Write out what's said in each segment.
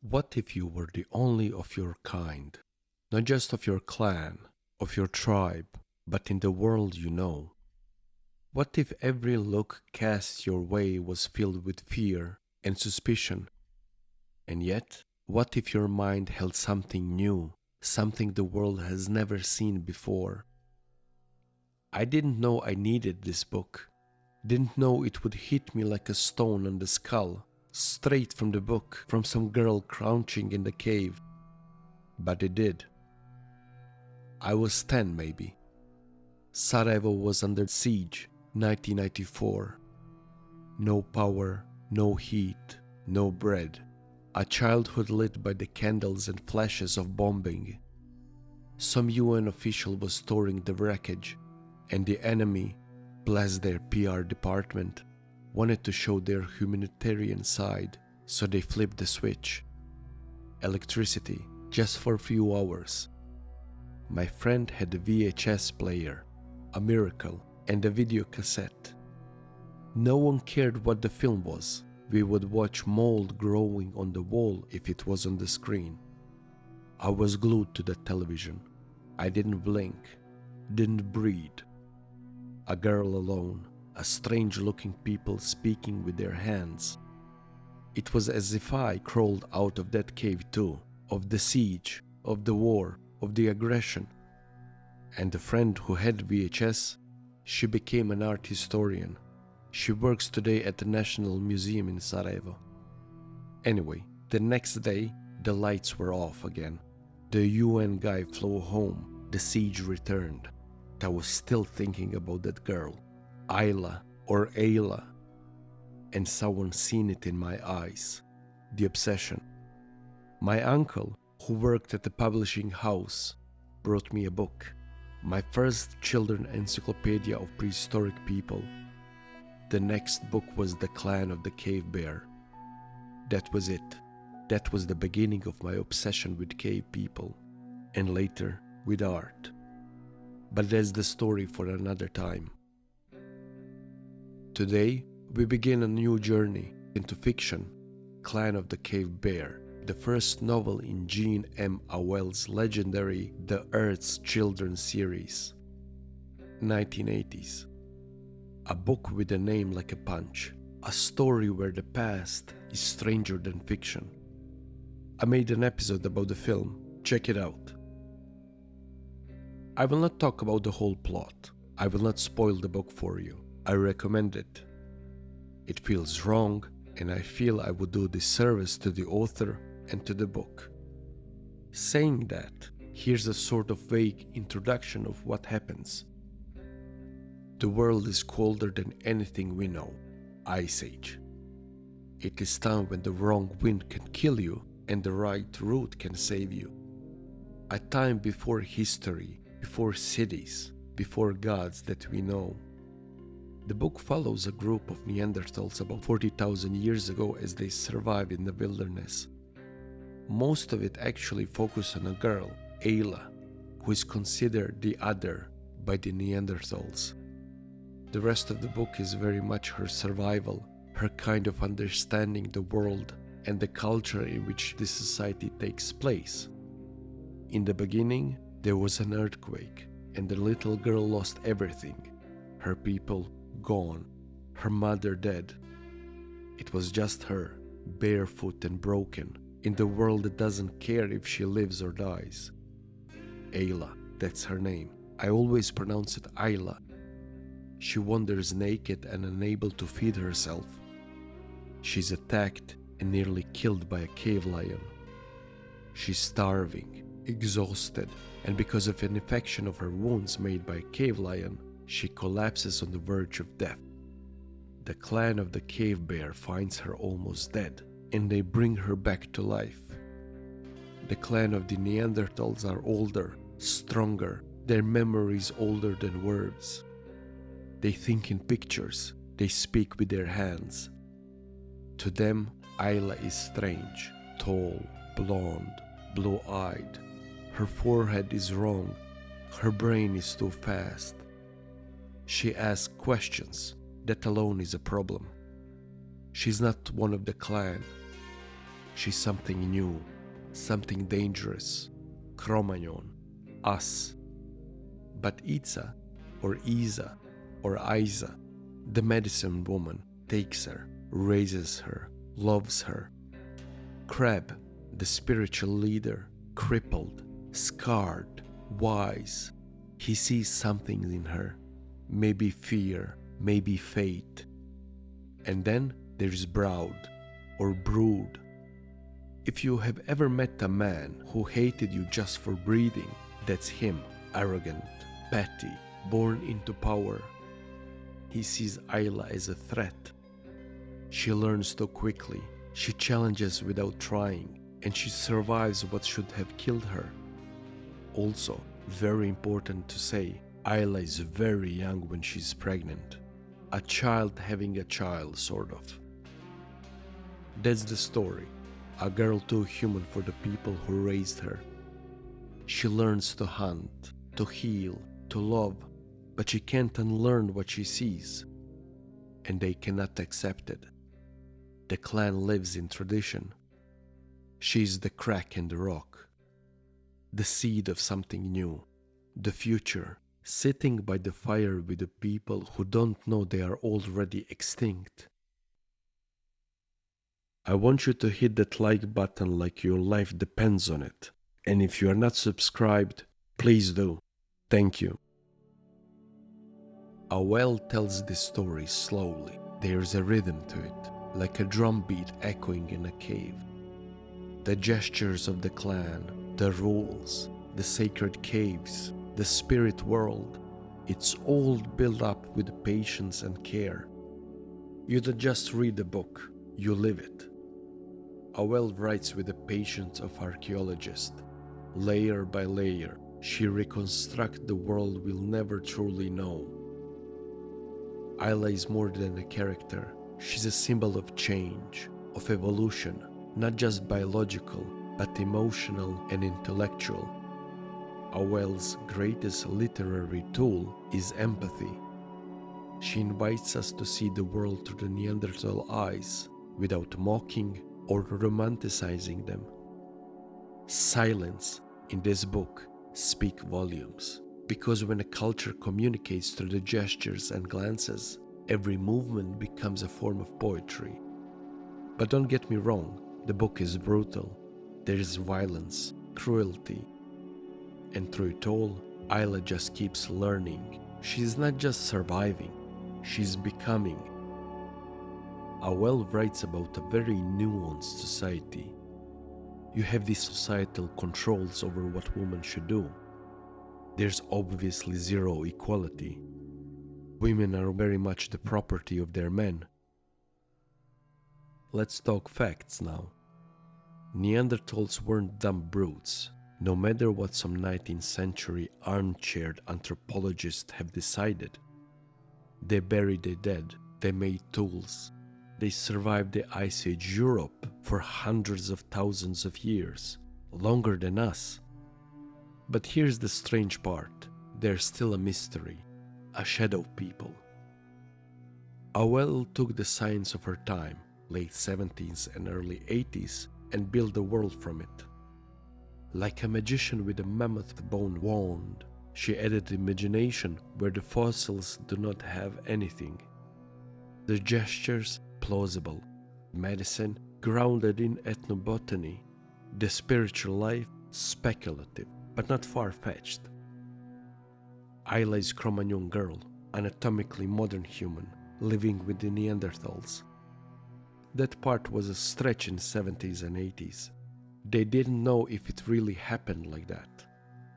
What if you were the only of your kind, not just of your clan, of your tribe, but in the world you know? What if every look cast your way was filled with fear and suspicion? And yet, what if your mind held something new, something the world has never seen before? I didn't know I needed this book, didn't know it would hit me like a stone on the skull, straight from the book, from some girl crouching in the cave. But it did. I was 10 maybe. Sarajevo was under siege, 1994. No power, no heat, no bread. A childhood lit by the candles and flashes of bombing. Some UN official was storing the wreckage, and the enemy, bless their PR department, wanted to show their humanitarian side, so they flipped the switch. Electricity, just for a few hours. My friend had a VHS player, a miracle, and a video cassette. No one cared what the film was. We would watch mold growing on the wall if it was on the screen. I was glued to the television. I didn't blink, didn't breathe. A girl alone, a strange-looking people speaking with their hands. It was as if I crawled out of that cave too, of the siege, of the war, of the aggression. And the friend who had VHS, she became an art historian. She works today at the National Museum in Sarajevo. Anyway, the next day, the lights were off again. The UN guy flew home. The siege returned. I was still thinking about that girl, Ayla or Ayla, and someone seen it in my eyes, the obsession. My uncle, who worked at the publishing house, brought me a book, my first children's encyclopedia of prehistoric people. The next book was The Clan of the Cave Bear. That was it. That was the beginning of my obsession with cave people, and later with art. But that's the story for another time. Today, we begin a new journey into fiction, Clan of the Cave Bear, the first novel in Jean M. Auel's legendary The Earth's Children series, 1980s. A book with a name like a punch, a story where the past is stranger than fiction. I made an episode about the film, check it out. I will not talk about the whole plot. I will not spoil the book for you. I recommend it. It feels wrong, and I feel I would do disservice to the author and to the book. Saying that, here's a sort of vague introduction of what happens. The world is colder than anything we know. Ice Age. It is time when the wrong wind can kill you and the right route can save you. A time before history, before cities, before gods that we know. The book follows a group of Neanderthals about 40,000 years ago as they survived in the wilderness. Most of it actually focuses on a girl, Ayla, who is considered the other by the Neanderthals. The rest of the book is very much her survival, her kind of understanding the world and the culture in which this society takes place. In the beginning, there was an earthquake, and the little girl lost everything. Her people gone, her mother dead. It was just her, barefoot and broken, in the world that doesn't care if she lives or dies. Ayla, that's her name. I always pronounce it Ayla. She wanders naked and unable to feed herself. She's attacked and nearly killed by a cave lion. She's starving, exhausted, and because of an infection of her wounds made by a cave lion, she collapses on the verge of death. The clan of the cave bear finds her almost dead, and they bring her back to life. The clan of the Neanderthals are older, stronger, their memories older than words. They think in pictures, they speak with their hands. To them, Ayla is strange, tall, blonde, blue-eyed. Her forehead is wrong, her brain is too fast. She asks questions, that alone is a problem. She's not one of the clan. She's something new, something dangerous. Cro-Magnon, us. But Itza, or Isa, or Isa, the medicine woman, takes her, raises her, loves her. Crab, the spiritual leader, crippled, scarred, wise. He sees something in her, maybe fear, maybe fate. And then there's Brood, or Brood. If you have ever met a man who hated you just for breathing, that's him, arrogant, petty, born into power. He sees Ayla as a threat. She learns too quickly, she challenges without trying, and she survives what should have killed her. Also, very important to say, Ayla is very young when she's pregnant. A child having a child, sort of. That's the story. A girl too human for the people who raised her. She learns to hunt, to heal, to love, but she can't unlearn what she sees. And they cannot accept it. The clan lives in tradition. She's the crack in the rock. The seed of something new. The future, sitting by the fire with the people who don't know they are already extinct. I want you to hit that like button like your life depends on it. And if you are not subscribed, please do. Thank you. Auel tells this story slowly. There's a rhythm to it, like a drum beat echoing in a cave. The gestures of the clan, the rules, the sacred caves, the spirit world, it's all built up with patience and care. You don't just read the book, you live it. Auel writes with the patience of archaeologist. Layer by layer, she reconstructs the world we'll never truly know. Ayla is more than a character. She's a symbol of change, of evolution, not just biological, but emotional and intellectual. Auel's greatest literary tool is empathy. She invites us to see the world through the Neanderthal eyes, without mocking or romanticizing them. Silence in this book speaks volumes, because when a culture communicates through the gestures and glances, every movement becomes a form of poetry. But don't get me wrong, the book is brutal. There is violence, cruelty, and through it all, Ayla just keeps learning. She's not just surviving, she's becoming. Auel writes about a very nuanced society. You have these societal controls over what women should do. There's obviously zero equality. Women are very much the property of their men. Let's talk facts now. Neanderthals weren't dumb brutes, no matter what some 19th century armchair anthropologists have decided. They buried their dead, they made tools. They survived the Ice Age Europe for hundreds of thousands of years, longer than us. But here's the strange part, they're still a mystery, a shadow people. Auel took the science of her time, late 70s and early 80s, and built the world from it. Like a magician with a mammoth bone wand, she added imagination where the fossils do not have anything. The gestures, plausible. Medicine, grounded in ethnobotany. The spiritual life, speculative, but not far-fetched. Ayla is Cro-Magnon girl, anatomically modern human, living with the Neanderthals. That part was a stretch in the 70s and 80s. They didn't know if it really happened like that.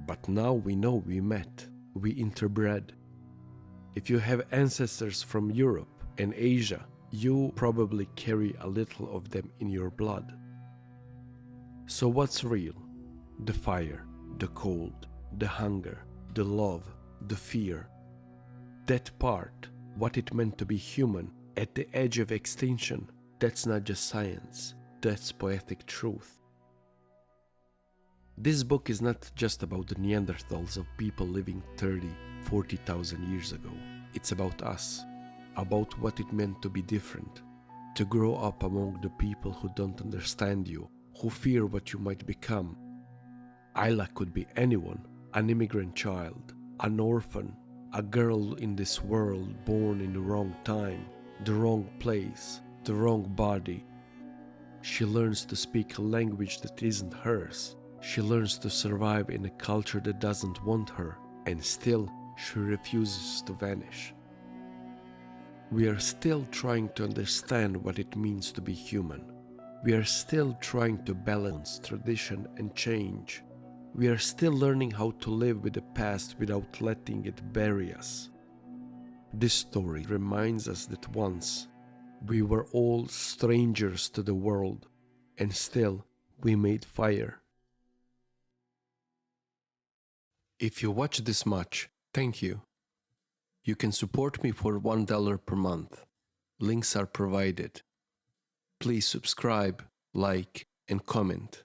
But now we know we met, we interbred. If you have ancestors from Europe and Asia, you probably carry a little of them in your blood. So what's real? The fire, the cold, the hunger, the love, the fear. That part, what it meant to be human, at the edge of extinction, that's not just science, that's poetic truth. This book is not just about the Neanderthals of people living 30, 40,000 years ago. It's about us, about what it meant to be different. to grow up among the people who don't understand you, who fear what you might become. Ayla could be anyone, an immigrant child, an orphan, a girl in this world born in the wrong time, the wrong place, the wrong body. She learns to speak a language that isn't hers. She learns to survive in a culture that doesn't want her, and still she refuses to vanish. We are still trying to understand what it means to be human. We are still trying to balance tradition and change. We are still learning how to live with the past without letting it bury us. This story reminds us that once we were all strangers to the world, and still we made fire. If you watch this much, thank you. You can support me for $1 per month. Links are provided. Please subscribe, like, and comment.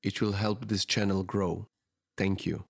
It will help this channel grow. Thank you.